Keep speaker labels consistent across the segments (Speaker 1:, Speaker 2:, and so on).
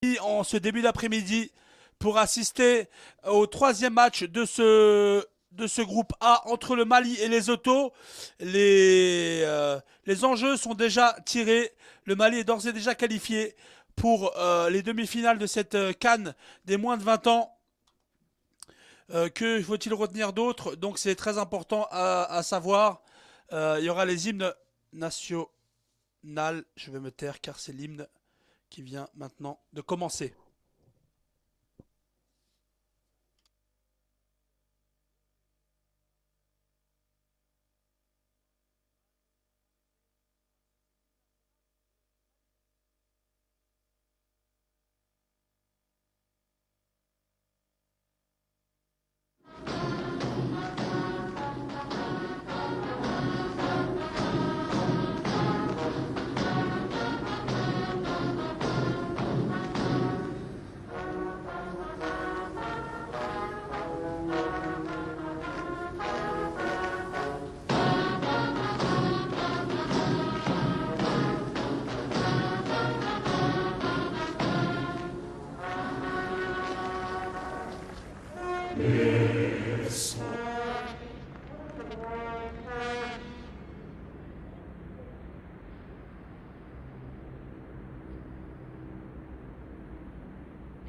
Speaker 1: En ce début d'après-midi pour assister au troisième match de ce groupe A entre le Mali et les Lesotho. Les enjeux sont déjà tirés. Le Mali est d'ores et déjà qualifié pour les demi-finales de cette CAN des moins de 20 ans. Que faut-il retenir d'autre? Donc c'est très important à savoir. Il y aura les hymnes nationaux. Je vais me taire car c'est l'hymne qui vient maintenant de commencer.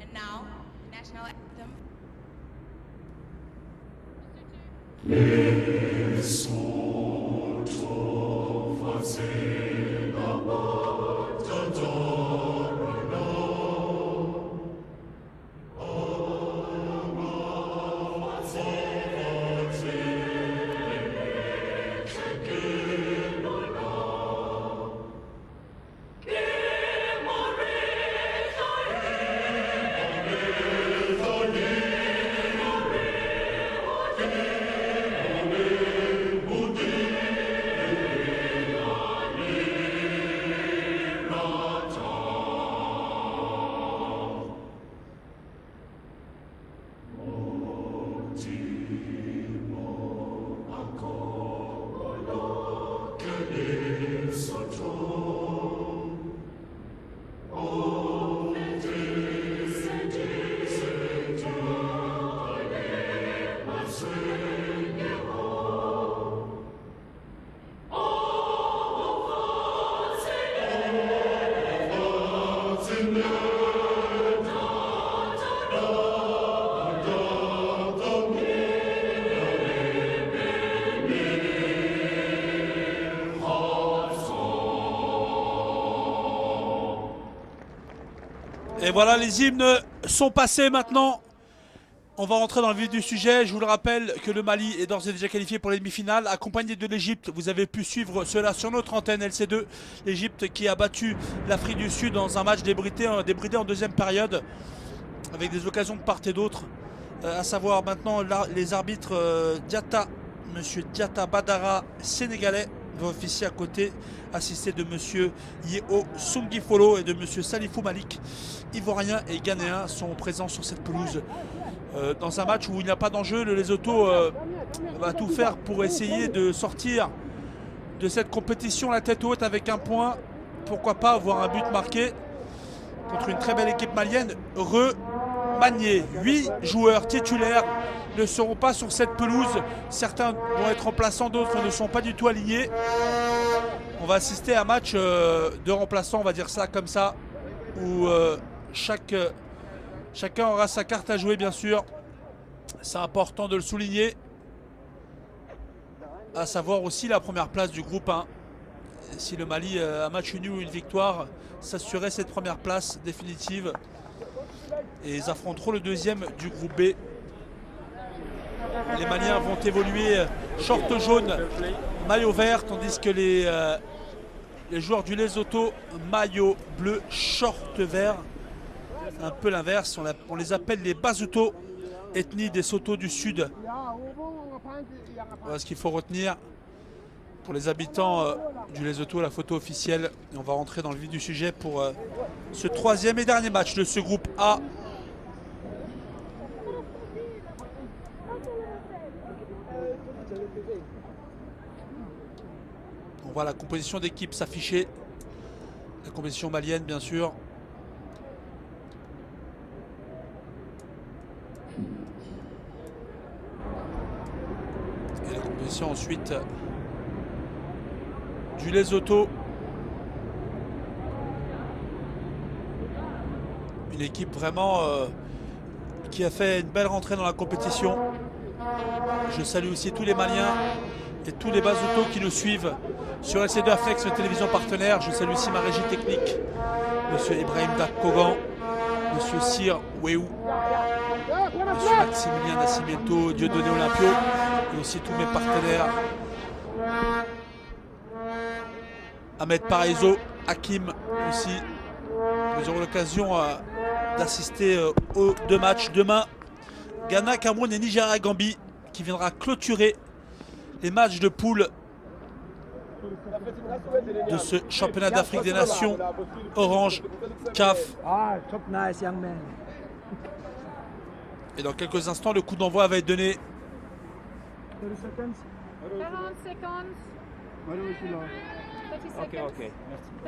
Speaker 2: And now, the national anthem.
Speaker 1: Et voilà, les hymnes sont passés maintenant. On va rentrer dans le vif du sujet. Je vous le rappelle que le Mali est d'ores et déjà qualifié pour les demi-finales, accompagné de l'Égypte. Vous avez pu suivre cela sur notre antenne LC2. L'Égypte qui a battu l'Afrique du Sud dans un match débridé en deuxième période, avec des occasions de part et d'autre. À savoir maintenant les arbitres Monsieur Diatta Badara, sénégalais, va officier à côté, assisté de Monsieur Yeo Sungifolo et de Monsieur Salifou Malik, ivoirien et ghanéen, sont présents sur cette pelouse. Dans un match où il n'y a pas d'enjeu, le Lesotho va tout faire pour essayer de sortir de cette compétition la tête haute avec un point. Pourquoi pas avoir un but marqué contre une très belle équipe malienne remaniée. 8 joueurs titulaires ne seront pas sur cette pelouse. Certains vont être remplaçants, d'autres ne sont pas du tout alignés. On va assister à un match de remplaçants, on va dire ça comme ça, où chacun aura sa carte à jouer, bien sûr. C'est important de le souligner. À savoir aussi la première place du groupe 1. Si le Mali, un match nul ou une victoire, s'assurait cette première place définitive. Et ils affronteront le deuxième du groupe B. Les Maliens vont évoluer short jaune, maillot vert, tandis que les joueurs du Lesotho, maillot bleu, short vert. Un peu l'inverse, on les appelle les Basuto, ethnie des Soto du Sud. Voilà ce qu'il faut retenir pour les habitants du Lesotho, la photo officielle. Et on va rentrer dans le vif du sujet pour ce troisième et dernier match de ce groupe A. On voit la composition d'équipe s'afficher. La composition malienne, bien sûr. possession ensuite du Lesotho. Une équipe vraiment qui a fait une belle rentrée dans la compétition. Je salue aussi tous les Maliens et tous les Basotho qui nous suivent sur LC2 Aflex, notre télévision partenaire. Je salue aussi ma régie technique, Monsieur Ibrahim Dakkogan, Monsieur Cyr Weou, Monsieur Maximilien Nascimento, Dieudonné Olympio, et aussi tous mes partenaires, Ahmed Paraiso, Hakim aussi. Nous aurons l'occasion d'assister aux 2 matchs demain. Ghana, Cameroun et Nigeria, Gambie, qui viendra clôturer les matchs de poule de ce championnat d'Afrique des Nations Orange CAF. Et dans quelques instants, le coup d'envoi va être donné.
Speaker 3: 40 seconds.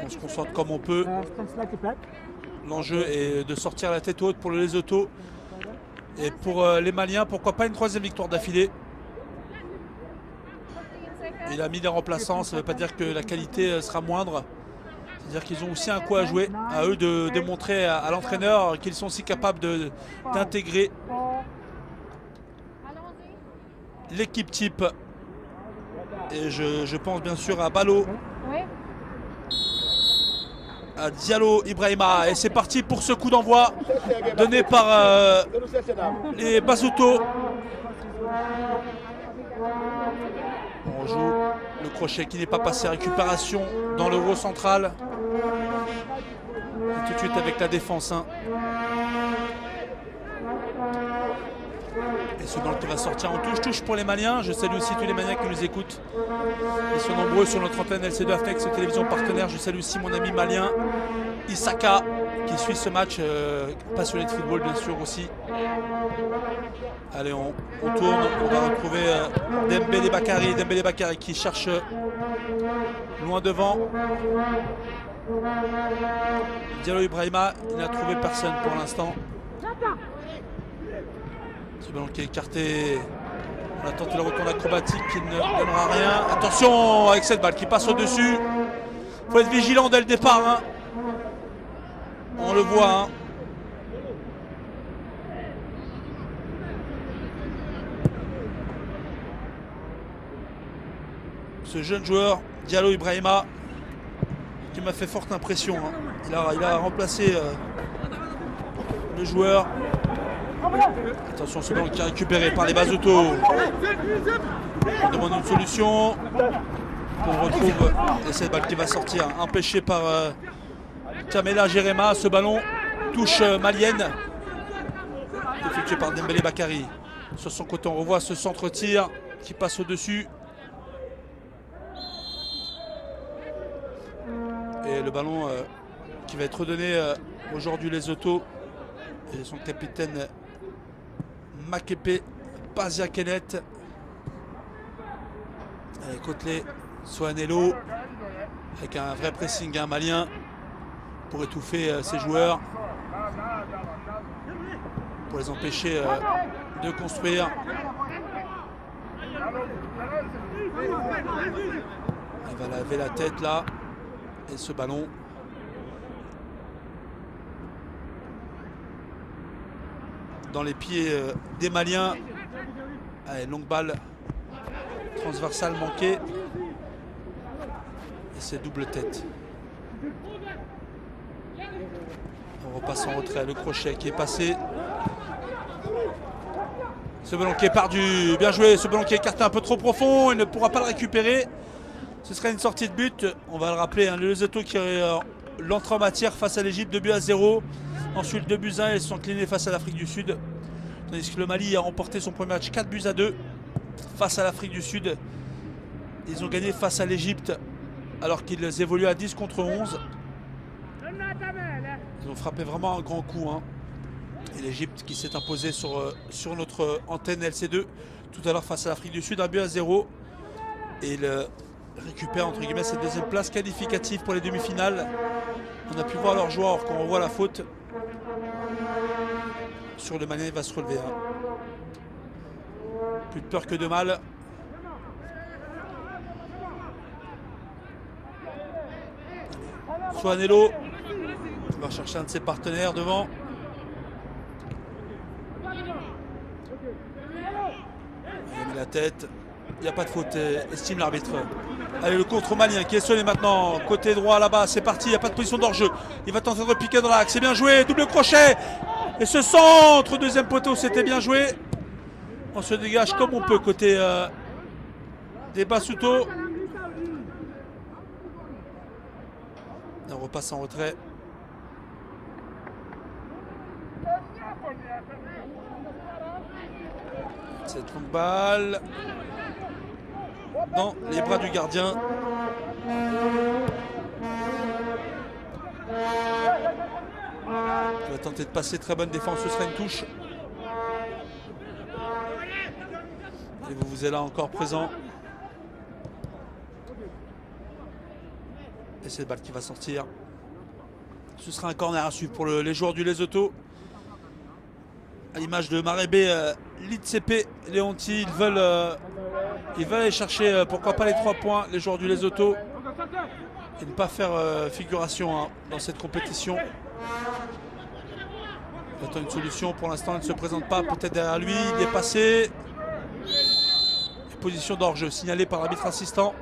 Speaker 1: On se concentre comme on peut. L'enjeu est de sortir la tête haute pour le Lesotho. Et pour les Maliens, pourquoi pas une 3e victoire d'affilée. Il a mis des remplaçants, ça ne veut pas dire que la qualité sera moindre. C'est-à-dire qu'ils ont aussi un coup à jouer. À eux de démontrer à l'entraîneur qu'ils sont aussi capables d'intégrer l'équipe type. Et je pense bien sûr à Balo, à Diallo Ibrahima. Et c'est parti pour ce coup d'envoi donné par les Basotho. On joue le crochet qui n'est pas passé. Récupération dans le row central. Et tout de suite avec la défense. Et ce ballon qui va sortir en touche pour les Maliens. Je salue aussi tous les Maliens qui nous écoutent. Ils sont nombreux sur notre antenne LC2 Aflex, télévision partenaire. Je salue aussi mon ami malien Isaka qui suit ce match, passionné de football bien sûr aussi. Allez, on tourne, on va retrouver Dembélé Bakary qui cherche loin devant. Diallo Ibrahima, il n'a trouvé personne pour l'instant. Ce ballon qui est écarté. On attend le retour acrobatique qui ne donnera rien. Attention avec cette balle qui passe au-dessus. Il faut être vigilant dès le départ. On le voit. Ce jeune joueur, Diallo Ibrahima, qui m'a fait forte impression. Il a remplacé le joueur. Attention, ce ballon qui est récupéré par les Basotho. On demande une solution. On retrouve cette balle qui va sortir, empêchée par Kamela Jerema. Ce ballon touche malienne, effectué par Dembélé Bakary. Sur son côté, on revoit ce centre-tir qui passe au-dessus. Et le ballon qui va être redonné aujourd'hui Lesotho et son capitaine Makepe Paziakenet. Côtelé Soanello avec un vrai pressing malien pour étouffer ses joueurs, pour les empêcher de construire. Il va laver la tête là. Et ce ballon dans les pieds des Maliens. Allez, longue balle transversale manquée. Et c'est double tête. On repasse en retrait. Le crochet qui est passé. Ce ballon qui est perdu. Bien joué. Ce ballon qui est écarté un peu trop profond. Il ne pourra pas le récupérer. Ce serait une sortie de but. On va le rappeler. Le Lesotho qui l'entrée en matière face à l'Égypte, 2-0. Ensuite 2-1. Ils se sont inclinés face à l'Afrique du Sud. Tandis que le Mali a remporté son premier match 4-2 face à l'Afrique du Sud. Ils ont gagné face à l'Égypte alors qu'ils évoluent à 10 contre 11. Ils ont frappé vraiment un grand coup. Et l'Égypte qui s'est imposée sur notre antenne LC2 tout à l'heure face à l'Afrique du Sud, 1-0. Et il récupère entre guillemets cette deuxième place qualificative pour les demi-finales. On a pu voir leur joueur quand on voit la faute sur le Malien, il va se relever. Plus de peur que de mal. Antoanello va chercher un de ses partenaires devant. Il a mis la tête. Il n'y a pas de faute, estime l'arbitre. Allez, le contre malien qui est sonné maintenant. Côté droit là-bas, c'est parti. Il n'y a pas de position d'hors-jeu. Il va tenter de repiquer dans l'axe. C'est bien joué. Double crochet. Et ce centre, deuxième poteau, c'était bien joué. On se dégage comme on peut côté des Basuto. On repasse en retrait. Cette longue balle dans les bras du gardien. Il va tenter de passer, très bonne défense, ce sera une touche. Et vous êtes là encore présent. Et c'est le balle qui va sortir. Ce sera un corner à suivre pour les joueurs du Lesotho. À l'image de Marebé, Litsepe, Leonti, ils veulent aller chercher pourquoi pas les 3 points, les joueurs du Lesotho. Et ne pas faire figuration dans cette compétition. Il attend une solution, pour l'instant elle ne se présente pas, peut-être derrière lui, il est passé. Et position d'hors-jeu signalée par l'arbitre assistant.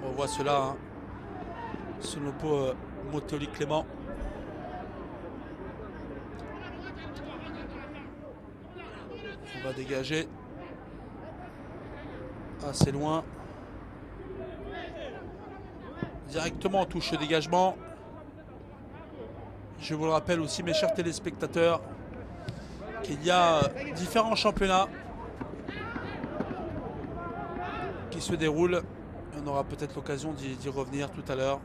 Speaker 1: On voit cela, Sonopo Motoli Clément. On va dégager. Assez loin. Directement en touche le dégagement. Je vous le rappelle aussi, mes chers téléspectateurs, qu'il y a différents championnats qui se déroulent. On aura peut-être l'occasion d'y revenir tout à l'heure.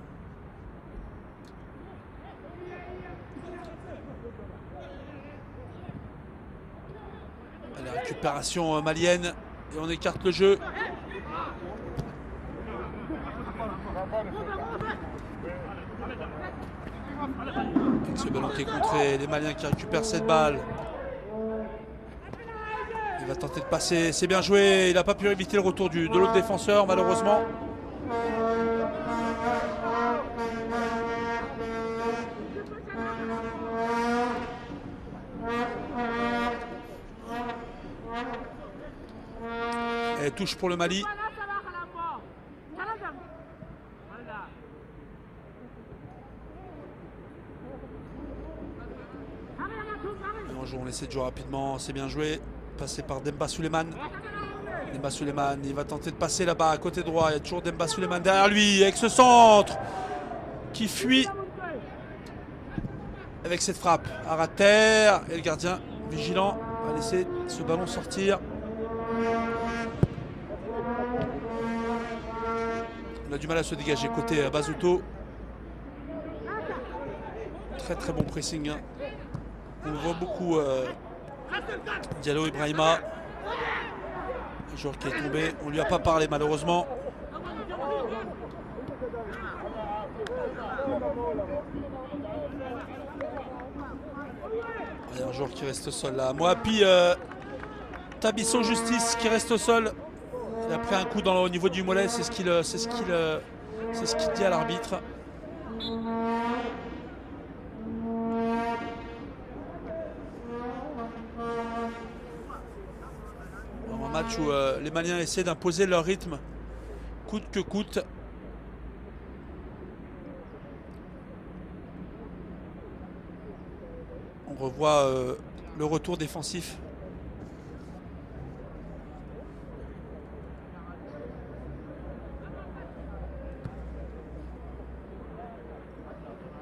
Speaker 1: La récupération malienne et on écarte le jeu. Avec ce ballon qui est contré, les Maliens qui récupèrent cette balle. Il va tenter de passer, c'est bien joué, il n'a pas pu éviter le retour de l'autre défenseur malheureusement. Et touche pour le Mali. On essaie de jouer rapidement, c'est bien joué. Passé par Demba Suleiman. Demba Suleiman, il va tenter de passer là-bas à côté droit. Il y a toujours Demba Suleiman derrière lui avec ce centre qui fuit avec cette frappe. À ras de terre et le gardien vigilant va laisser ce ballon sortir. On a du mal à se dégager côté Basuto. Très très bon pressing. On voit beaucoup Diallo Ibrahima, le joueur qui est tombé. On ne lui a pas parlé malheureusement. Il y a un joueur qui reste au sol là. Moapi Tabisso Justice qui reste au sol. Il a pris un coup au niveau du mollet, c'est ce qu'il dit à l'arbitre. Un match où les Maliens essaient d'imposer leur rythme coûte que coûte. On revoit le retour défensif.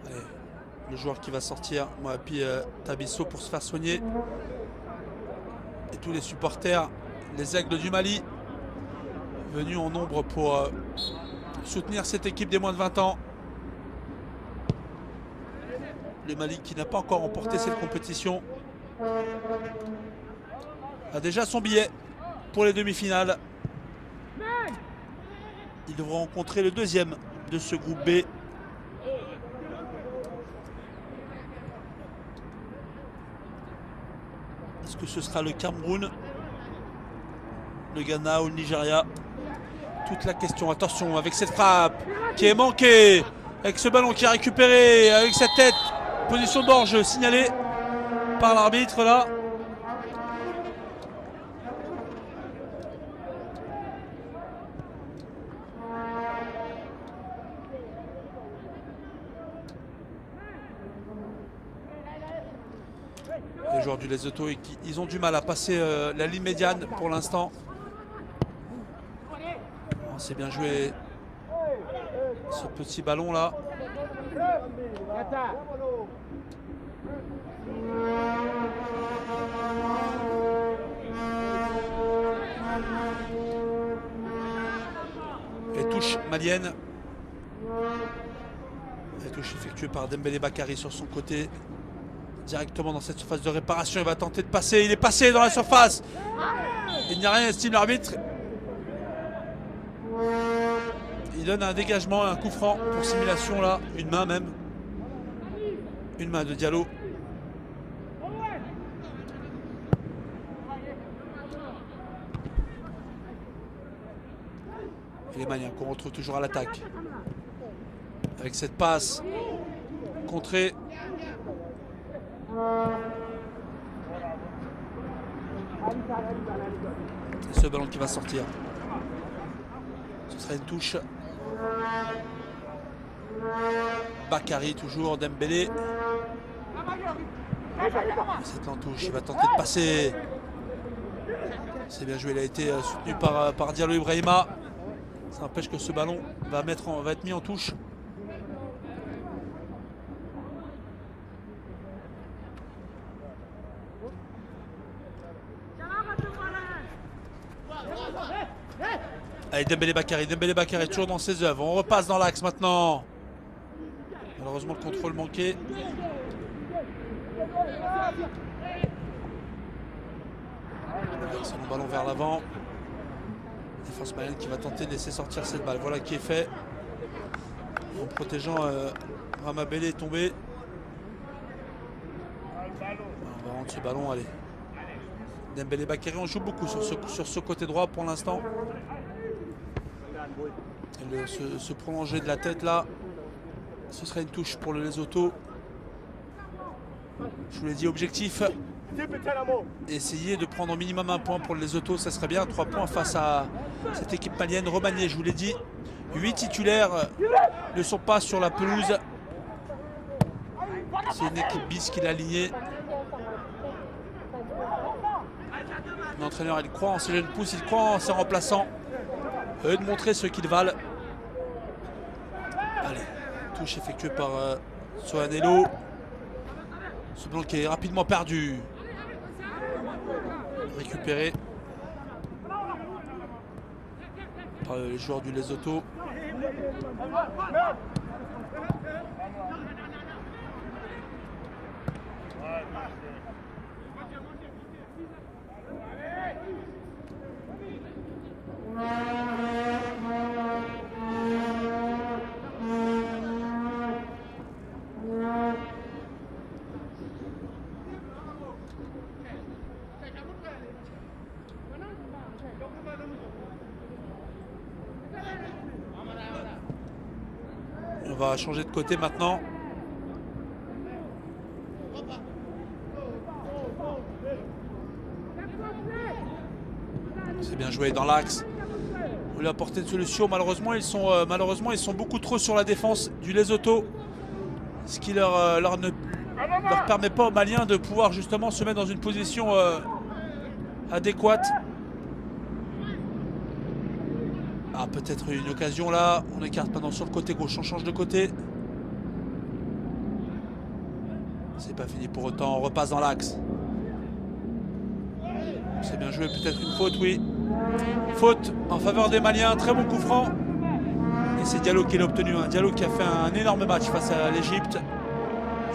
Speaker 1: Allez, le joueur qui va sortir, Moapi Tabisso pour se faire soigner. Et tous les supporters, les Aigles du Mali, venus en nombre pour soutenir cette équipe des moins de 20 ans. Le Mali qui n'a pas encore remporté cette compétition a déjà son billet pour les demi-finales. Il devra rencontrer le deuxième de ce groupe B. Est-ce que ce sera le Cameroun? le Ghana ou le Nigeria. Toute la question. Attention avec cette frappe qui est manquée. Avec ce ballon qui est récupéré. Avec sa tête. Position d'orge signalée par l'arbitre là. Les joueurs du Lesotho, ils ont du mal à passer la ligne médiane pour l'instant. Oh, c'est bien joué ce petit ballon là. Et touche malienne. Et touche effectuée par Dembélé Bakary sur son côté. Directement dans cette surface de réparation, il va tenter de passer, il est passé dans la surface. Il n'y a rien, estime l'arbitre. Il donne un dégagement, un coup franc pour simulation là, une main même. Une main de Diallo. Et les Maliens qu'on retrouve toujours à l'attaque. Avec cette passe contrée. Et ce ballon qui va sortir. Ce sera une touche. Bakary toujours, Dembélé. C'est en touche, il va tenter de passer. C'est bien joué, il a été soutenu par Diallo Ibrahima. Ça empêche que ce ballon va être mis en touche. Allez, Dembélé Bakary toujours dans ses œuvres. On repasse dans l'axe maintenant. Malheureusement, le contrôle manqué. C'est le ballon vers l'avant. Défense malienne qui va tenter de laisser sortir cette balle. Voilà qui est fait. En protégeant Ramabele est tombé. On va rendre ce ballon, allez. Dembélé Bakary, on joue beaucoup sur ce côté droit pour l'instant. Se prolonger de la tête là, ce serait une touche pour le Lesotho. Je vous l'ai dit, objectif, essayer de prendre au minimum un point pour le Lesotho, ça serait bien. 3 points face à cette équipe malienne remaniée, je vous l'ai dit. 8 titulaires ne sont pas sur la pelouse. C'est une équipe bis qui l'a alignée. L'entraîneur, il croit en ses jeunes pousses, il croit en ses remplaçants. Eux de montrer ce qu'ils valent. Allez, touche effectuée par Soanello. Ce ballon qui est rapidement perdu. Récupéré par les joueurs du Lesotho. On va changer de côté maintenant. C'est bien joué dans l'axe. On lui a apporté une solution. Malheureusement, ils sont beaucoup trop sur la défense du Lesotho. Ce qui ne leur permet pas aux Maliens de pouvoir justement se mettre dans une position adéquate. Ah, peut-être une occasion là. On écarte maintenant sur le côté gauche. On change de côté. C'est pas fini pour autant. On repasse dans l'axe. C'est bien joué. Peut-être une faute, oui. Faute en faveur des Maliens. Très bon coup franc. Et c'est Diallo qui l'a obtenu. Diallo qui a fait un énorme match face à l'Égypte.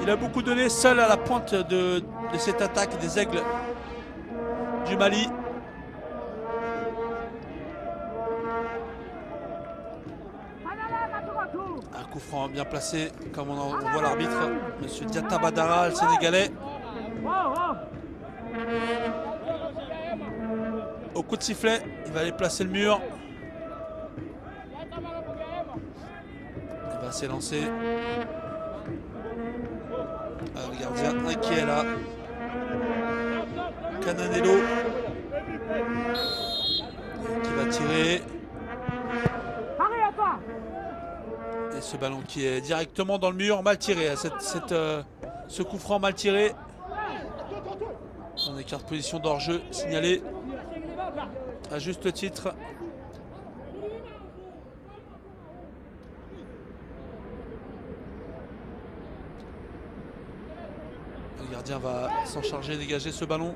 Speaker 1: Il a beaucoup donné seul à la pointe de cette attaque des Aigles du Mali. Un coup franc bien placé, comme on voit l'arbitre, Monsieur Diatta Badara, le Sénégalais. au coup de sifflet. Il va aller placer le mur. Il va s'élancer. Le gardien inquiet là. Cananello qui va tirer. Et ce ballon qui est directement dans le mur, mal tiré. Ce coup franc mal tiré. On écarte position d'hors-jeu signalé à juste titre. Le gardien va s'en charger, dégager ce ballon.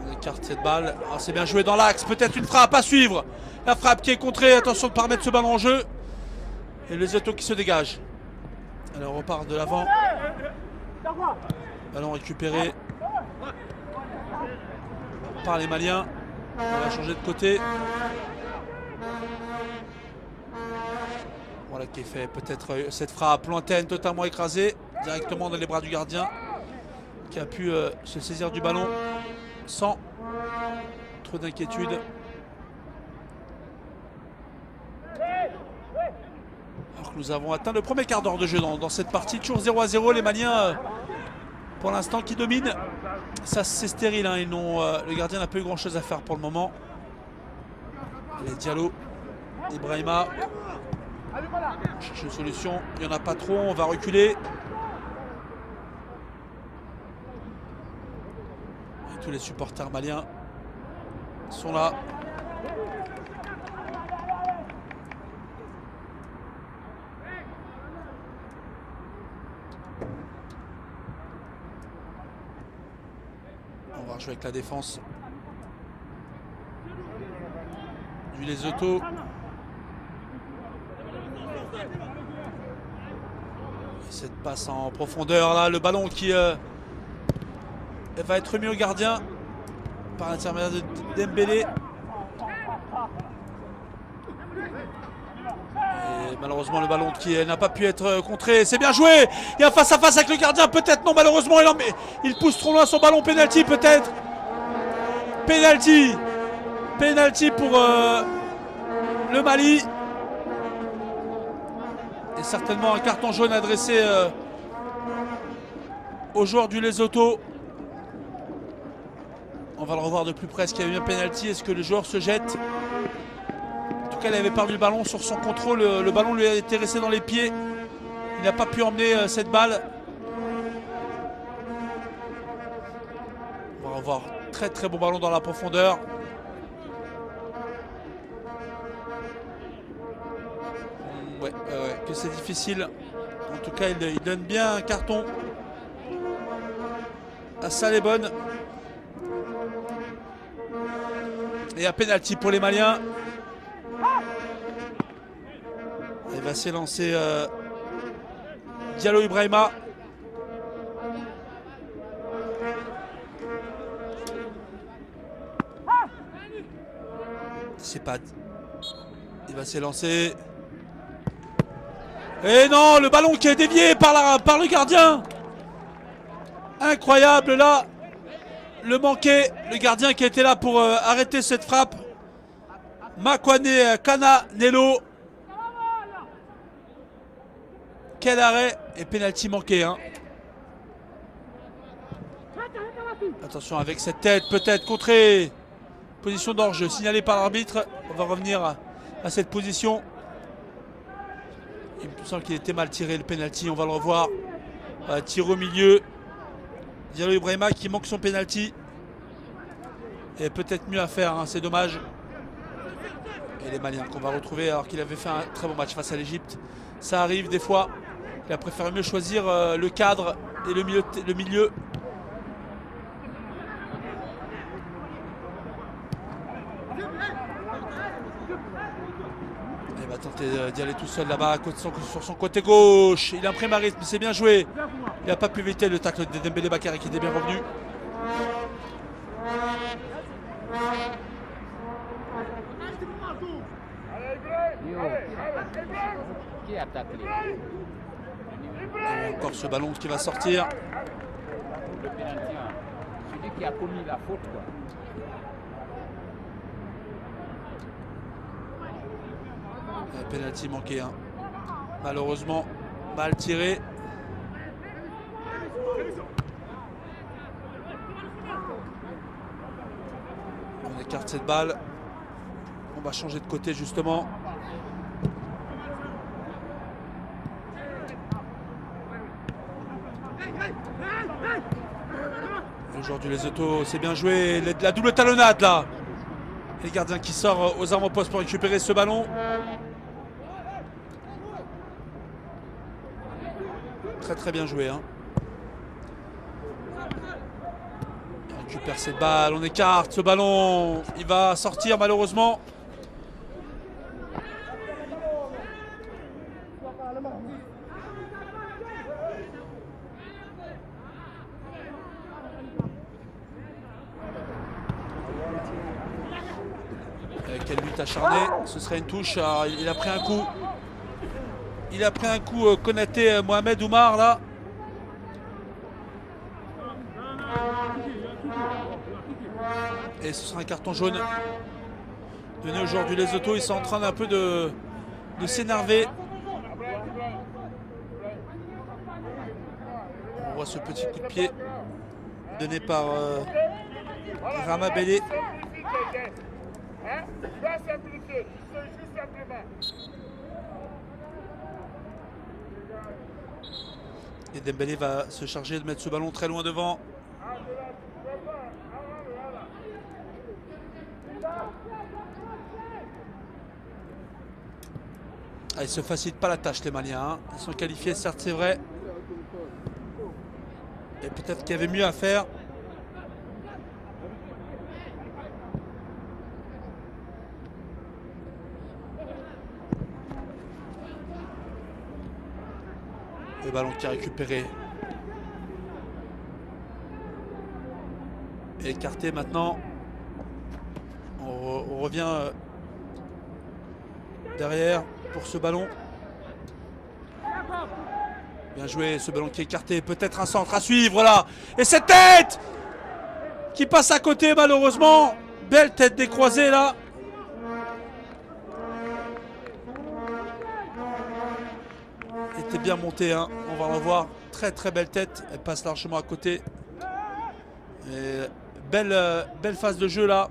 Speaker 1: On écarte cette balle. Ah, c'est bien joué dans l'axe. Peut-être une frappe à suivre. La frappe qui est contrée. Attention de ne pas remettre ce ballon en jeu. Et les autos qui se dégagent. Alors on repart de l'avant. Ballon récupéré par les Maliens. On va changer de côté. Voilà qui est fait. Peut-être cette frappe lointaine totalement écrasée. Directement dans les bras du gardien. Qui a pu se saisir du ballon sans trop d'inquiétude. Alors que nous avons atteint le premier quart d'heure de jeu dans cette partie. Toujours 0-0. Les Maliens, pour l'instant, qui dominent. Ça, c'est stérile. Hein. Le gardien n'a pas eu grand-chose à faire pour le moment. Les Diallo, Ibrahima. Cherche une solution. Il n'y en a pas trop. On va reculer. Tous les supporters maliens sont là. On va rejouer avec la défense du Lesotho. Et cette passe en profondeur là, le ballon qui va être remis au gardien par l'intermédiaire de Dembélé. Et malheureusement le ballon qui n'a pas pu être contré. C'est bien joué. Il y a face à face avec le gardien. Peut-être non, malheureusement il pousse trop loin son ballon. Penalty peut-être. Penalty. Penalty pour le Mali. Et certainement un carton jaune adressé aux joueurs du Lesotho. On va le revoir de plus près. Est-ce qu'il y a eu un penalty? Est-ce que le joueur se jette? En tout cas, il avait perdu le ballon sur son contrôle. Le ballon lui a été resté dans les pieds. Il n'a pas pu emmener cette balle. On va revoir très très bon ballon dans la profondeur. Ouais, que c'est difficile. En tout cas, il donne bien un carton à Salébonne. Et un penalty pour les Maliens. Il va s'élancer Diallo Ibrahima. C'est pas. Il va s'élancer. Et non, le ballon qui est dévié par le gardien. Incroyable là. Le manqué, le gardien qui était là pour arrêter cette frappe. Makwane Cananello. Quel arrêt et penalty manqué. Hein. Attention avec cette tête peut-être contrée. Position d'hors-jeu signalée par l'arbitre. On va revenir à cette position. Il me semble qu'il était mal tiré le penalty. On va le revoir. Tir au milieu. Diallo Ibrahima qui manque son penalty. Et peut-être mieux à faire, hein, c'est dommage. Et les Maliens qu'on va retrouver alors qu'il avait fait un très bon match face à l'Égypte. Ça arrive des fois. Il a préféré mieux choisir le cadre et le milieu. Il va tenter d'y aller tout seul là-bas sur son côté gauche. Il imprime un rythme, c'est bien joué. Il n'a pas pu éviter le tacle de Dembélé Bakary qui était bien revenu.
Speaker 4: qui attaque les
Speaker 1: Et encore ce ballon qui va sortir.
Speaker 4: le pénalty, hein. Celui qui a commis la faute, quoi.
Speaker 1: Un penalty manqué. Hein. Malheureusement, mal tiré. On écarte cette balle. On va changer de côté justement. Le joueur du Lesotho, c'est bien joué. La double talonnade là. Et le gardien qui sort aux avant-postes pour récupérer ce ballon. Très très bien joué. Hein. On récupère cette balle, on écarte ce ballon. Il va sortir malheureusement. Quelle lutte acharnée, ce serait une touche. Alors, il a pris un coup. Il a pris un coup Konaté Mohamed Oumar là. Et ce sera un carton jaune donné au joueur du Lesotho. Ils sont en train un peu de s'énerver. On voit ce petit coup de pied donné par Rama Bélé. Et Dembélé va se charger de mettre ce ballon très loin devant. Ah, ils ne se facilitent pas la tâche les Maliens. Hein. Ils sont qualifiés, certes c'est vrai. Et peut-être qu'il y avait mieux à faire. Le ballon qui est récupéré. Et écarté maintenant. On revient derrière pour ce ballon. Bien joué, ce ballon qui est écarté. Peut-être un centre à suivre là. Et cette tête qui passe à côté malheureusement. Belle tête décroisée là. Était bien montée, hein. On va revoir. Très très belle tête. Elle passe largement à côté. Et belle phase de jeu là.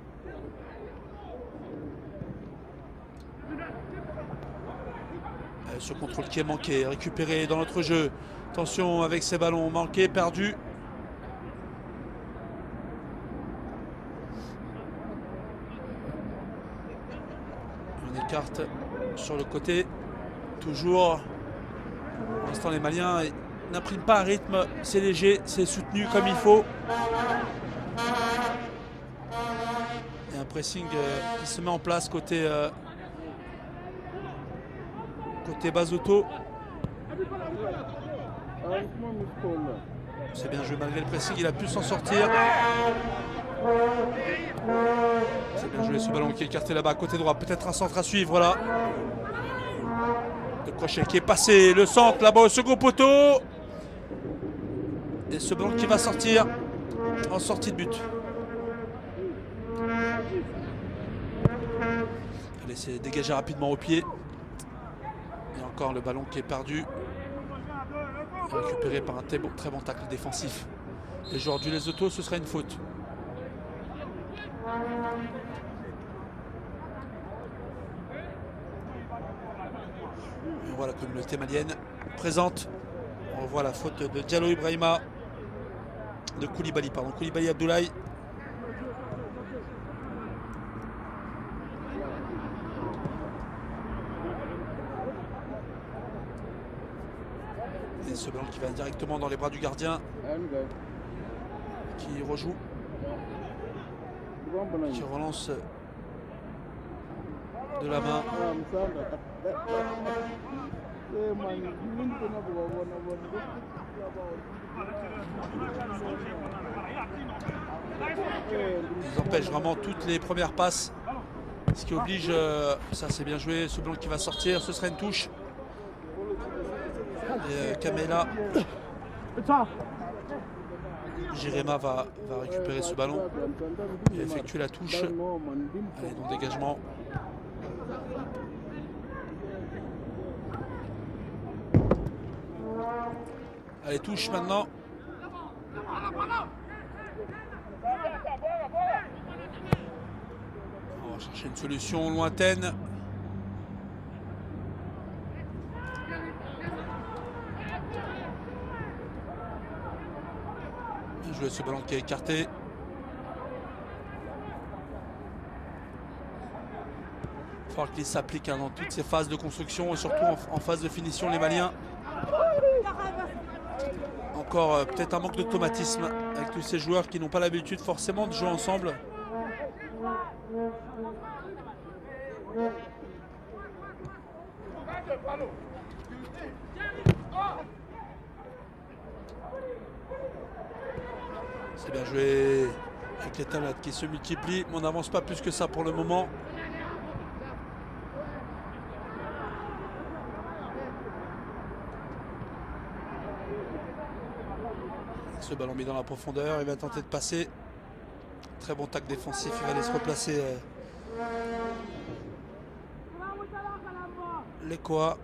Speaker 1: Ce contrôle qui est manqué, récupéré dans notre jeu. Attention avec ces ballons manqués, perdus. On écarte sur le côté. Toujours. Pour l'instant, les Maliens n'impriment pas un rythme. C'est léger, c'est soutenu comme il faut. Il y a un pressing qui se met en place côté Basotho. C'est bien joué malgré le pressing, il a pu s'en sortir. C'est bien joué ce ballon qui est écarté là-bas, côté droit. Peut-être un centre à suivre là. Le crochet qui est passé, le centre là-bas au second poteau. Et ce ballon qui va sortir en sortie de but. Allez, c'est dégagé rapidement au pied. Et encore le ballon qui est perdu. Récupéré par un très bon tacle défensif. Les joueurs du Lesotho, ce serait une faute. Et on voit la communauté malienne présente. On voit la faute de Diallo Ibrahima. De Koulibaly, pardon. Koulibaly Abdoulaye. Et ce ballon qui va directement dans les bras du gardien. Qui rejoue. Qui relance de la main. Ils empêchent vraiment toutes les premières passes. Ce qui oblige, ça c'est bien joué, ce ballon qui va sortir, ce serait une touche. Et Kamela. Jirema va récupérer ce ballon et effectuer la touche. Allez, donc dégagement. Allez, touche maintenant. On va chercher une solution lointaine. Bien joué ce ballon qui est écarté. Il va falloir qu'il s'applique dans toutes ces phases de construction et surtout en phase de finition les Maliens. Encore peut-être un manque d'automatisme avec tous ces joueurs qui n'ont pas l'habitude forcément de jouer ensemble. C'est bien joué avec les talents qui se multiplient, mais on n'avance pas plus que ça pour le moment. Ce ballon mis dans la profondeur, il va tenter de passer. Très bon tac défensif, il va aller se replacer. Lekoa.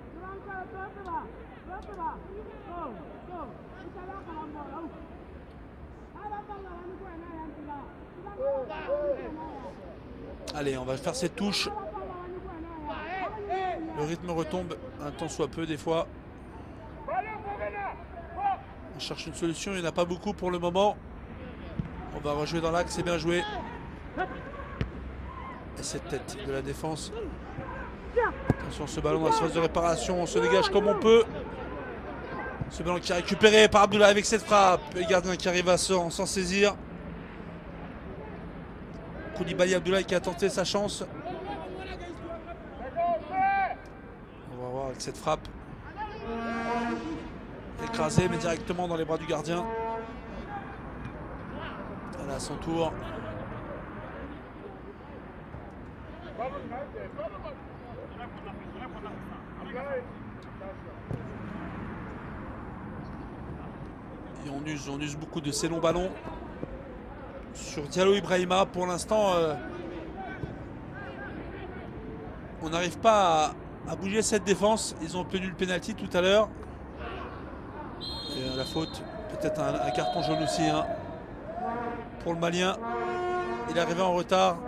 Speaker 1: Allez, on va faire cette touche. Le rythme retombe un tant soit peu des fois. On cherche une solution, il n'y en a pas beaucoup pour le moment. On va rejouer dans l'axe, c'est bien joué. Et cette tête de la défense. Attention, ce ballon dans la phase de réparation, on se dégage comme on peut. Ce ballon qui est récupéré par Abdoulaye avec cette frappe. Le gardien qui arrive à s'en saisir. Koulibaly Abdoulaye qui a tenté sa chance. On va voir avec cette frappe. Écrasé mais directement dans les bras du gardien. Elle a son tour. Et on use beaucoup de ces longs ballons sur Diallo Ibrahima. Pour l'instant, on n'arrive pas à bouger cette défense. Ils ont obtenu le penalty tout à l'heure. Et la faute, peut-être un carton jaune aussi hein, pour le Malien. Il est arrivé en retard.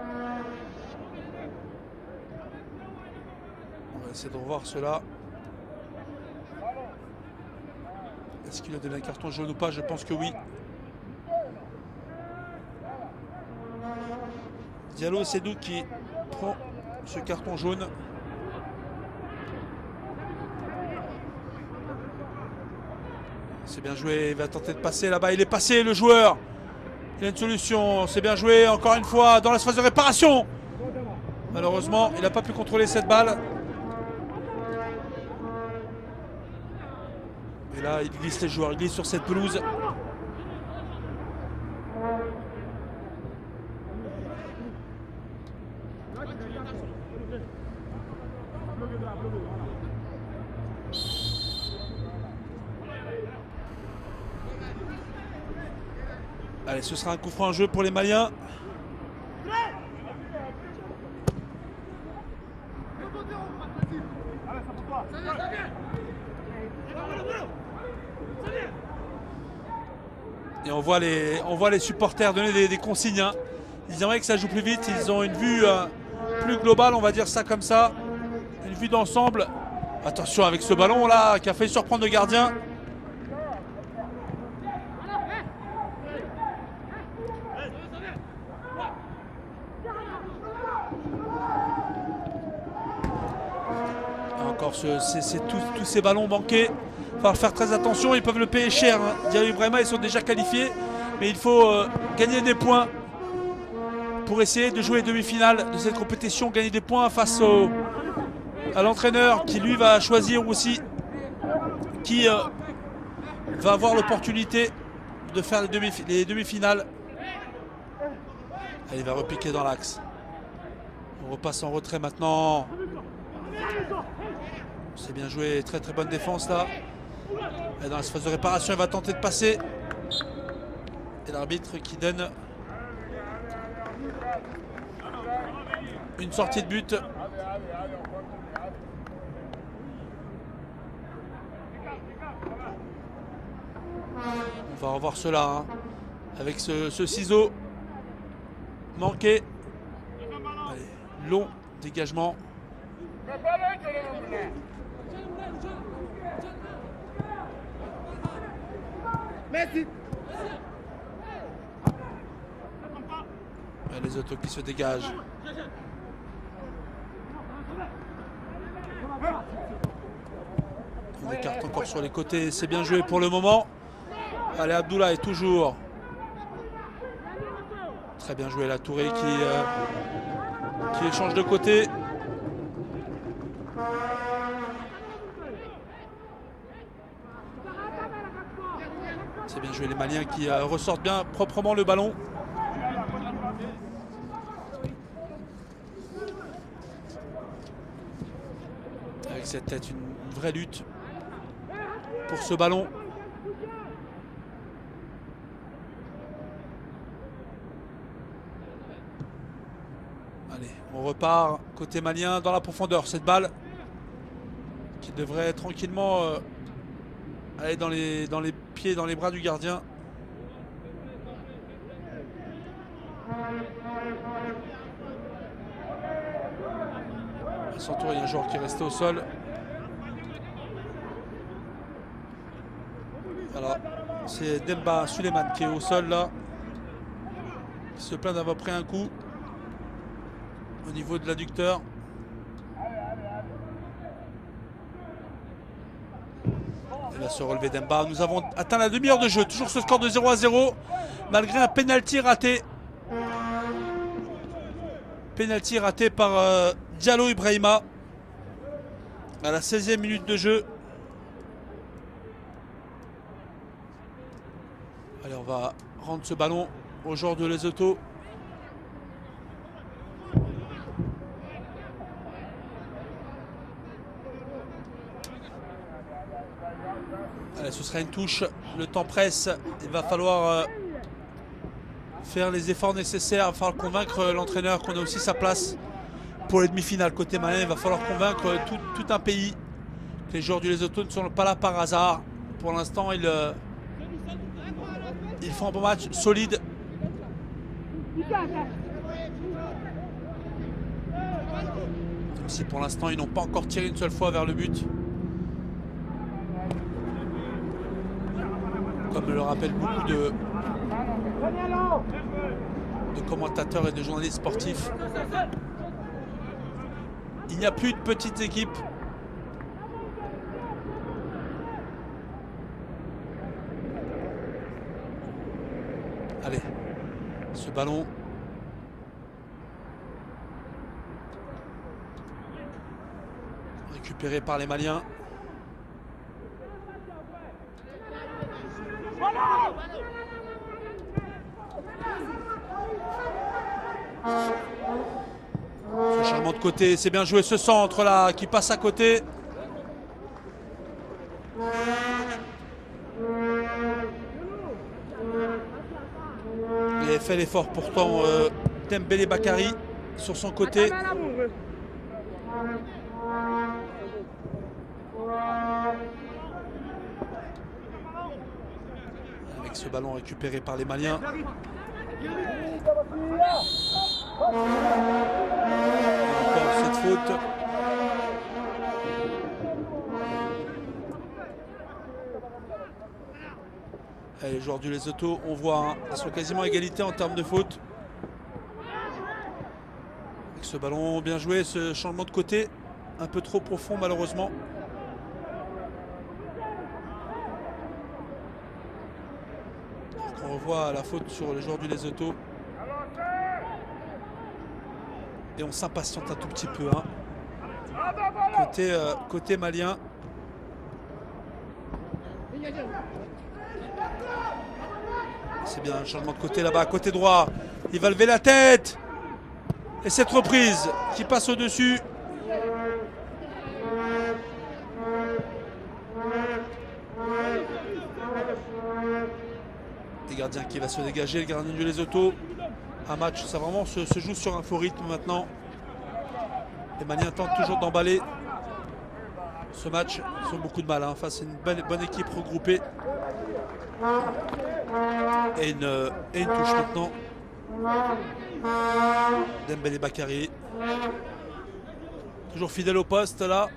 Speaker 1: On va essayer de revoir cela. Est-ce qu'il a donné un carton jaune ou pas? Je pense que oui. Diallo, c'est nous qui prend ce carton jaune. C'est bien joué, il va tenter de passer là-bas. Il est passé le joueur. Il a une solution, c'est bien joué encore une fois dans la phase de réparation. Malheureusement, il n'a pas pu contrôler cette balle. Et là, il glisse les joueurs, il glisse sur cette pelouse. Allez, ce sera un coup franc en jeu pour les Maliens. Et on voit les supporters donner des consignes. Hein. Ils aimeraient que ça joue plus vite. Ils ont une vue plus globale, on va dire ça comme ça. Une vue d'ensemble. Attention avec ce ballon là qui a fait surprendre le gardien. Encore tous ces ballons manqués. Il va falloir faire très attention, ils peuvent le payer cher. Hein. Diallo Ibrahima, ils sont déjà qualifiés. Mais il faut gagner des points pour essayer de jouer les demi-finales de cette compétition. Gagner des points face à l'entraîneur qui lui va choisir aussi qui va avoir l'opportunité de faire les demi-finales. Allez, il va repiquer dans l'axe. On repasse en retrait maintenant. C'est bien joué, très très bonne défense là. Et dans la phase de réparation, il va tenter de passer. Et l'arbitre qui donne une sortie de but. On va revoir cela hein, avec ce ciseau manqué. Allez, long dégagement. Et les autos qui se dégagent. On écarte encore sur les côtés, c'est bien joué pour le moment. Allez, Abdoulaye toujours. Très bien joué la Touré qui échange de côté. C'est bien joué les Maliens qui ressortent bien proprement le ballon. Avec cette tête, une vraie lutte pour ce ballon. Allez, on repart côté malien dans la profondeur. Cette balle qui devrait aller dans les pieds, dans les bras du gardien. À son tour, il y a un joueur qui est resté au sol. Voilà, c'est Demba Suleiman qui est au sol là. Qui se plaint d'avoir pris un coup au niveau de l'adducteur. Il va se relever Demba. Nous avons atteint la demi-heure de jeu. Toujours ce score de 0-0 malgré un penalty raté. Penalty raté par Diallo Ibrahima à la 16e minute de jeu. Allez, on va rendre ce ballon au joueur de Lesotho. Allez, ce sera une touche. Le temps presse. Il va falloir faire les efforts nécessaires. Il va falloir convaincre l'entraîneur qu'on a aussi sa place pour les demi-finales. Côté malien, il va falloir convaincre tout un pays que les joueurs du Lesotho ne sont pas là par hasard. Pour l'instant, ils font un bon match solide. Même si pour l'instant, ils n'ont pas encore tiré une seule fois vers le but. Comme le rappellent beaucoup de commentateurs et de journalistes sportifs. Il n'y a plus de petites équipes. Allez, ce ballon. Récupéré par les Maliens. Ce changement de côté, c'est bien joué ce centre là qui passe à côté. Il avait fait l'effort pourtant Dembélé Bakary sur son côté. Avec ce ballon récupéré par les Maliens. Encore cette faute. Allez, les joueurs du Lesotho, on voit, hein, ils sont quasiment à égalité en termes de faute. Avec ce ballon bien joué, ce changement de côté, un peu trop profond malheureusement. On revoit la faute sur les joueurs du Lesotho. Et on s'impatiente un tout petit peu. Hein. Côté malien. C'est bien, un changement de côté là-bas, côté droit. Il va lever la tête. Et cette reprise qui passe au-dessus. Les gardiens qui va se dégager, le gardien de Lesotho. Un match, ça vraiment se joue sur un faux rythme maintenant. Les Maliens tentent toujours d'emballer ce match. Ils ont beaucoup de mal face à une bonne équipe regroupée. Et une touche maintenant. Dembélé Bakary. Toujours fidèle au poste là.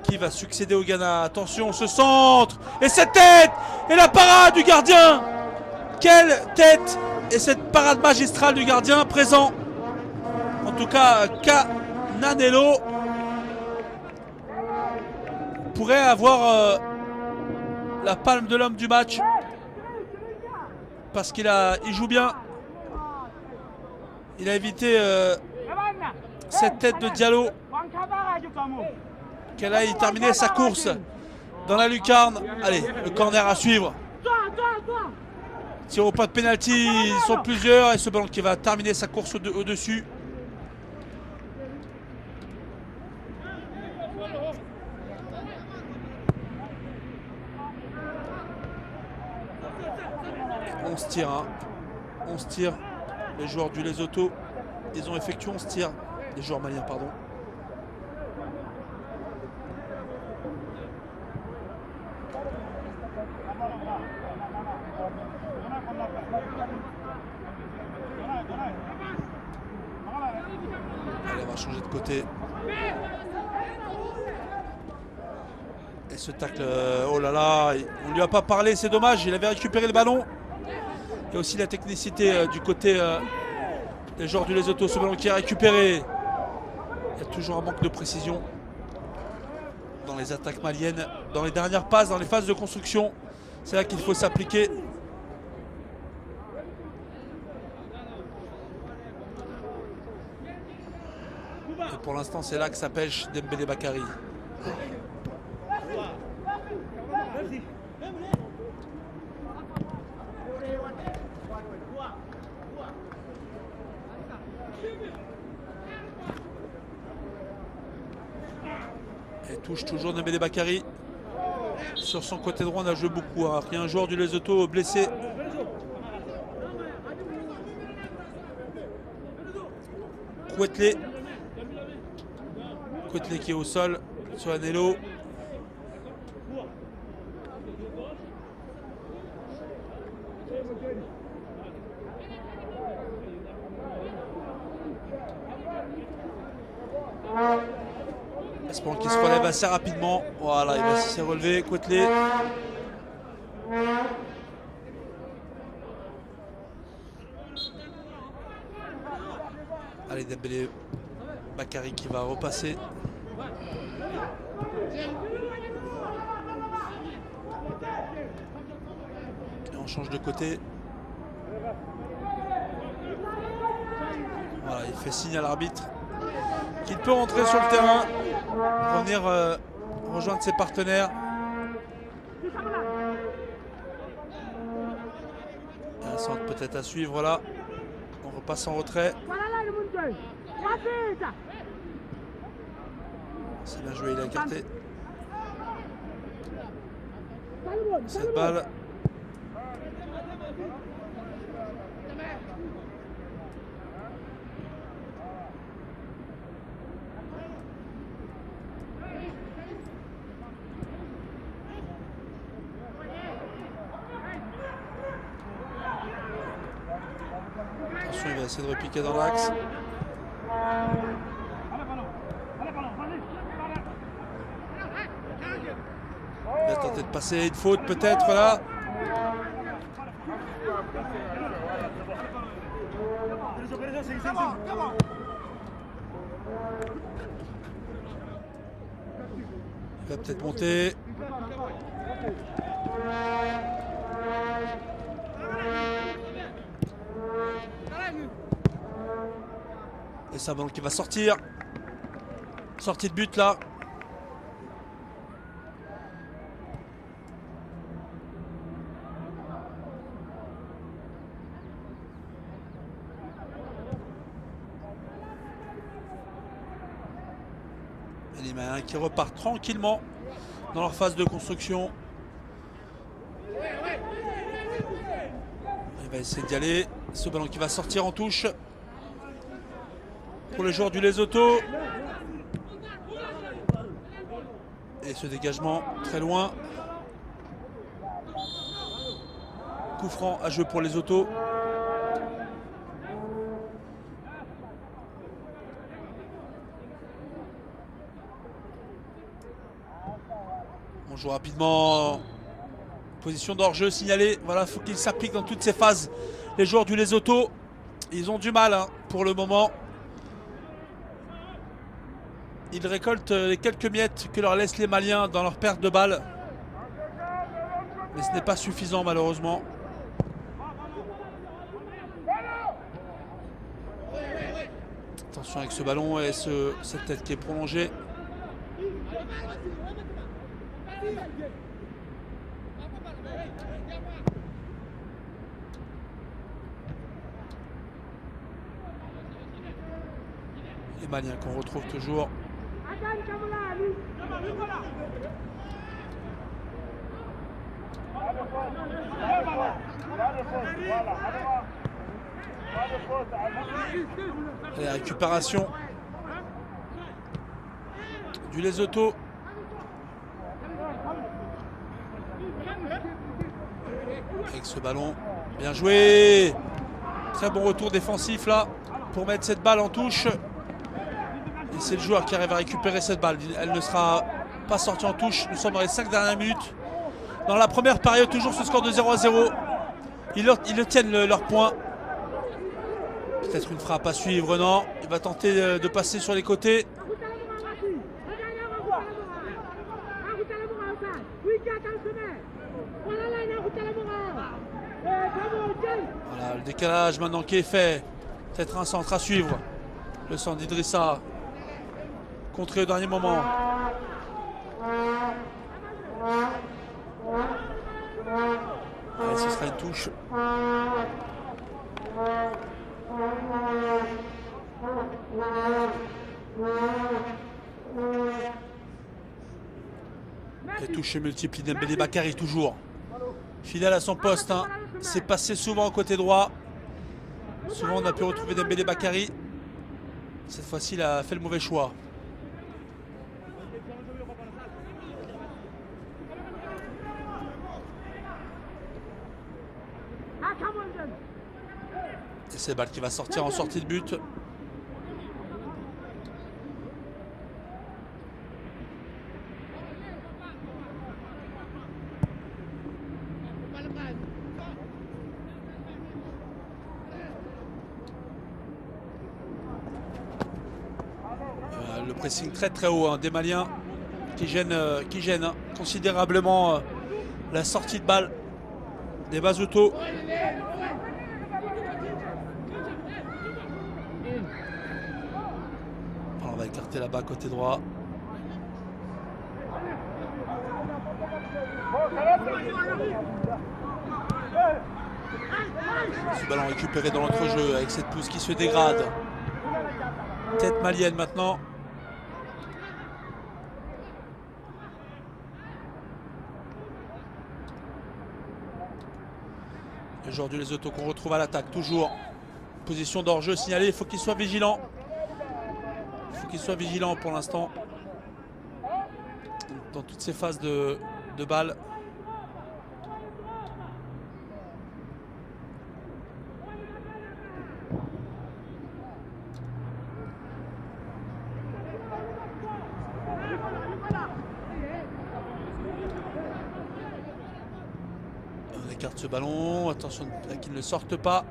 Speaker 1: Qui va succéder au Ghana? Attention, ce centre! Et cette tête! Et la parade du gardien! Quelle tête! Et cette parade magistrale du gardien présent. En tout cas, Cananello pourrait avoir la palme de l'homme du match. Parce qu'il joue bien. Il a évité cette tête de Diallo. Qu'elle aille terminer sa course dans la lucarne. Allez, le corner à suivre. Tir au pas de pénalty, ils sont plusieurs. Et ce ballon qui va terminer sa course au-dessus. On se tire, hein. 11 tirs. Les joueurs du Lesotho, ils ont effectué 11 tirs. Les joueurs maliens, pardon. Allez, on va changer de côté. Et ce tacle, oh là là, on lui a pas parlé, c'est dommage, il avait récupéré le ballon. Il y a aussi la technicité du côté des joueurs du Lesotho, ce ballon qui est récupéré. Il y a toujours un manque de précision dans les attaques maliennes, dans les dernières passes, dans les phases de construction. C'est là qu'il faut s'appliquer. Et pour l'instant, c'est là que ça pêche Dembélé Bakary. Et touche toujours Dembélé Bakary. Sur son côté droit, on a joué beaucoup. Il y a un joueur du Lesotho blessé. Kouetlé qui est au sol sur Anello. Espérons qu'il se relève assez rapidement. Voilà, il va se relever. Kouetlé. Allez, Dembélé Bakary qui va repasser. Et on change de côté. Voilà, il fait signe à l'arbitre qu'il peut rentrer sur le terrain, revenir rejoindre ses partenaires. Un centre peut-être à suivre là. On repasse en retrait. C'est bien joué, il a écarté cette balle. Attention, il va essayer de repiquer dans l'axe. Il va tenter de passer une faute peut-être là. Il va peut-être monter. Et c'est un ballon qui va sortir. Sortie de but là. Et les Maliens qui repartent tranquillement dans leur phase de construction. Il va essayer d'y aller. Ce ballon qui va sortir en touche pour les joueurs du Lesotho. Et ce dégagement très loin. Coup franc à jouer pour les Lesotho. On joue rapidement. Position d'hors-jeu signalée. Voilà, il faut qu'ils s'appliquent dans toutes ces phases. Les joueurs du Lesotho, ils ont du mal hein, pour le moment. Ils récoltent les quelques miettes que leur laissent les Maliens dans leur perte de balles. Mais ce n'est pas suffisant malheureusement. Attention avec ce ballon et cette tête qui est prolongée. Les Maliens qu'on retrouve toujours. Et la récupération du Lesotho. Avec ce ballon, bien joué. Très bon retour défensif là pour mettre cette balle en touche. Et c'est le joueur qui arrive à récupérer cette balle. Elle ne sera pas sortie en touche. Nous sommes dans les 5 dernières minutes. Dans la première période, toujours ce score de 0-0. Ils tiennent leur point. Peut-être une frappe à suivre, non. Il va tenter de passer sur les côtés. Voilà, le décalage maintenant qui est fait. Peut-être un centre à suivre. Le centre d'Idrissa. Contré au dernier moment. Allez, ce sera une touche. Et touche multiple d'Embélé Bakary toujours. Fidèle à son poste. Hein. C'est passé souvent côté droit. Souvent on a pu retrouver Dembélé Bakary. Cette fois-ci il a fait le mauvais choix. Et c'est balle qui va sortir en sortie de but. Le pressing très très haut hein, des Maliens qui gêne hein, considérablement la sortie de balle des Lesotho. On va écarter là-bas côté droit. Ce ballon récupéré dans l'entrejeu avec cette pousse qui se dégrade. Tête malienne maintenant. Le joueur du Lesotho qu'on retrouve à l'attaque, toujours. Position d'hors-jeu signalée, il faut qu'il soit vigilant. Il faut qu'il soit vigilant pour l'instant. Dans toutes ces phases de balle. On écarte ce ballon, attention à qu'il ne sorte pas.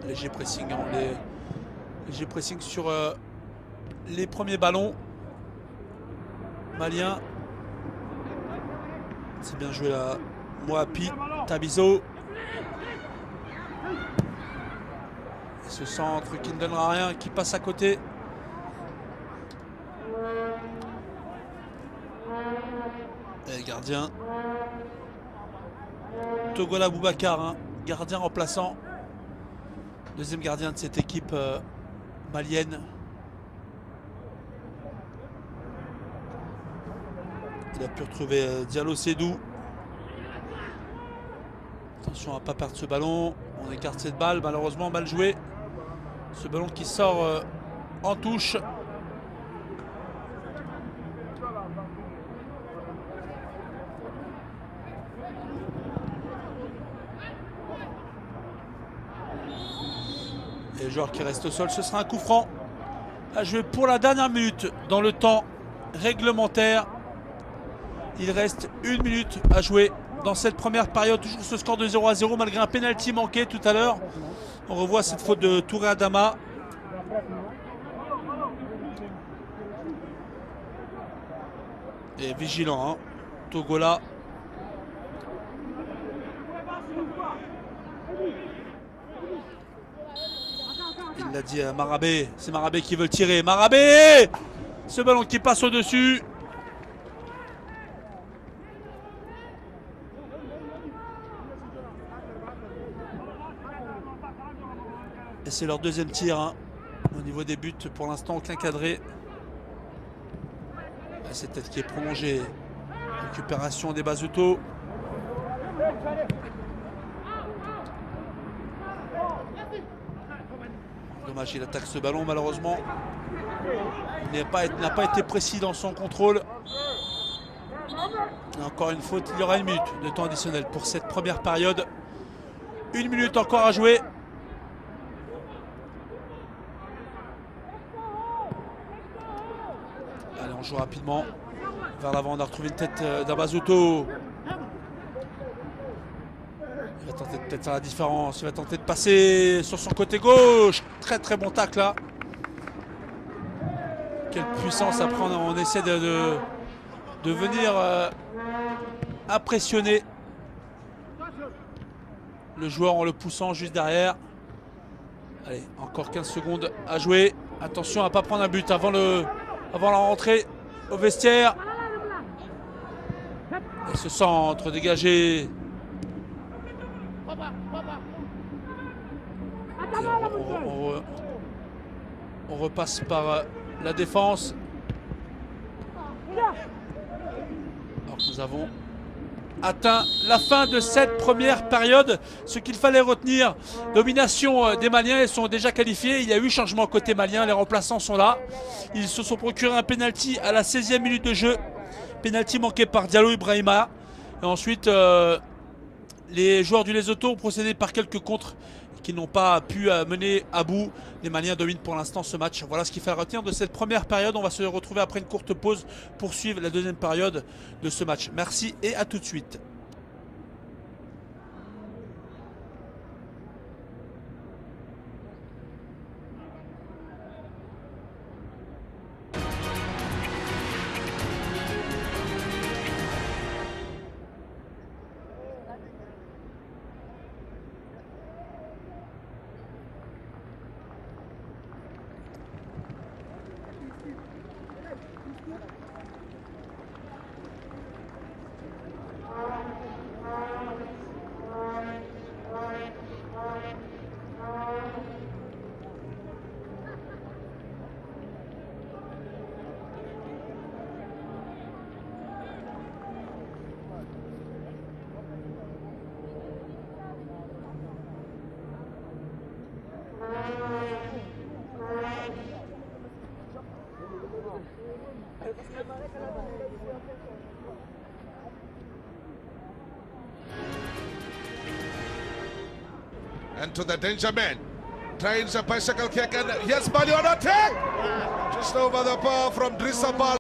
Speaker 1: Léger pressing, hein, léger pressing sur les premiers ballons maliens. C'est bien joué là. Moapi, Tabiso. Et ce centre qui ne donnera rien, qui passe à côté. Et gardien. Togola Boubacar, hein, gardien remplaçant. Deuxième gardien de cette équipe malienne. Il a pu retrouver Diallo Sédou Attention à ne pas perdre ce ballon. On écarte cette balle, malheureusement mal joué. Ce ballon qui sort en touche. Et le joueur qui reste au sol, ce sera un coup franc à jouer pour la dernière minute dans le temps réglementaire. Il reste 1 minute à jouer dans cette première période. Toujours ce score de 0-0 malgré un penalty manqué tout à l'heure. On revoit cette faute de Touré Adama. Et vigilant, hein, Togola. Il l'a dit à Marabé. C'est Marabé qui veut le tirer. Marabé! Ce ballon qui passe au-dessus. Et c'est leur deuxième tir, hein. Au niveau des buts, pour l'instant, aucun cadré. Ah, cette tête qui est prolongée. Récupération des Bazuto. Dommage, il attaque ce ballon, malheureusement. Il n'a pas été précis dans son contrôle. Et encore une faute, il y aura 1 minute de temps additionnel pour cette première période. 1 minute encore à jouer. Allez, on joue rapidement. Vers l'avant, on a retrouvé une tête d'Abazuto. Il va tenter de peut-être faire la différence. Il va tenter de passer sur son côté gauche. Très très bon tacle là. Quelle puissance après on essaie de venir impressionner le joueur en le poussant juste derrière. Allez, encore 15 secondes à jouer. Attention à ne pas prendre un but avant la rentrée au vestiaire. Et ce centre dégagé. On repasse par la défense. Alors que nous avons atteint la fin de cette première période. Ce qu'il fallait retenir, domination des Maliens, ils sont déjà qualifiés. Il y a eu changement côté malien, les remplaçants sont là. Ils se sont procuré un penalty à la 16e minute de jeu. Penalty manqué par Diallo Ibrahima. Et ensuite, les joueurs du Lesotho ont procédé par quelques contres qui n'ont pas pu mener à bout. Les Maliens dominent pour l'instant ce match. Voilà ce qu'il faut retenir de cette première période. On va se retrouver après une courte pause pour suivre la deuxième période de ce match. Merci et à tout de suite.
Speaker 5: And to the danger man. Tries a bicycle kick and yes, Mali on attack! Just over the bar from Drissa Bal.